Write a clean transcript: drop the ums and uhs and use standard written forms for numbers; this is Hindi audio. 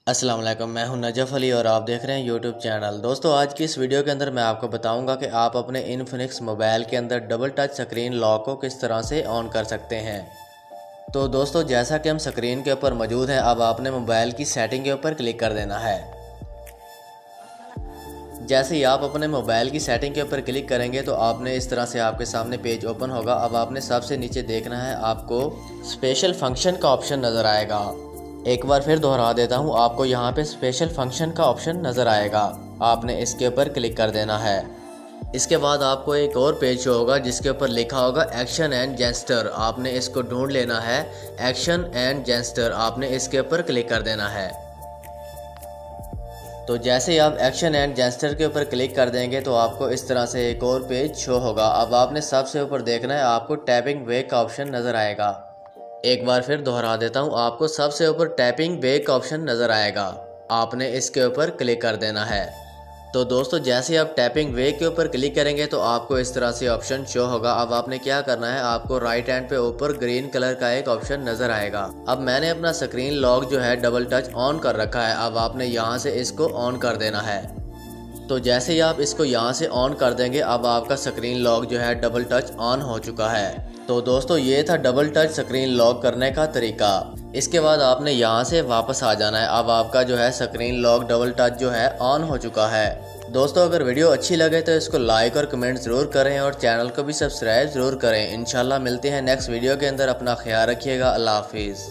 अस्सलाम वालेकुम, मैं हूं नजफ़ अली और आप देख रहे हैं यूट्यूब चैनल। दोस्तों, आज की इस वीडियो के अंदर मैं आपको बताऊंगा कि आप अपने इन्फिनिक्स मोबाइल के अंदर डबल टच स्क्रीन लॉक को किस तरह से ऑन कर सकते हैं। तो दोस्तों, जैसा कि हम स्क्रीन के ऊपर मौजूद हैं, अब आपने मोबाइल की सेटिंग के ऊपर क्लिक कर देना है। जैसे ही आप अपने मोबाइल की सेटिंग के ऊपर क्लिक करेंगे तो आपने इस तरह से आपके सामने पेज ओपन होगा। अब आपने सबसे नीचे देखना है, आपको स्पेशल फंक्शन का ऑप्शन नज़र आएगा। एक बार फिर दोहरा देता हूँ, आपको यहाँ पे स्पेशल फंक्शन का ऑप्शन नज़र आएगा। आपने इसके ऊपर क्लिक कर देना है। इसके बाद आपको एक और पेज शो होगा जिसके ऊपर लिखा होगा एक्शन एंड जेस्चर। आपने इसको ढूंढ लेना है। एक्शन एंड जेस्चर, आपने इसके ऊपर क्लिक कर देना है। तो जैसे ही आप एक्शन एंड जेस्चर के ऊपर क्लिक कर देंगे तो आपको इस तरह से एक और पेज शो होगा। अब आपने सबसे ऊपर देखना है, आपको टैपिंग बैक का ऑप्शन नज़र आएगा। एक बार फिर दोहरा देता हूँ, आपको सबसे ऊपर टैपिंग बैक का ऑप्शन नज़र आएगा। आपने इसके ऊपर क्लिक कर देना है। तो दोस्तों, जैसे ही आप टैपिंग बैक के ऊपर क्लिक करेंगे तो आपको इस तरह से ऑप्शन शो होगा। अब आपने क्या करना है, आपको राइट हैंड पे ऊपर ग्रीन कलर का एक ऑप्शन नज़र आएगा। अब मैंने अपना स्क्रीन लॉक जो है डबल टच ऑन कर रखा है। अब आपने यहाँ से इसको ऑन कर देना है। तो जैसे ही आप इसको यहाँ से ऑन कर देंगे, अब आपका स्क्रीन लॉक जो है डबल टच ऑन हो चुका है। तो दोस्तों, ये था डबल टच स्क्रीन लॉक करने का तरीका। इसके बाद आपने यहाँ से वापस आ जाना है। अब आपका जो है स्क्रीन लॉक डबल टच जो है ऑन हो चुका है। दोस्तों, अगर वीडियो अच्छी लगे तो इसको लाइक और कमेंट ज़रूर करें और चैनल को भी सब्सक्राइब ज़रूर करें। इंशाल्लाह मिलते हैं नेक्स्ट वीडियो के अंदर। अपना ख्याल रखिएगा। अल्लाह हाफिज़।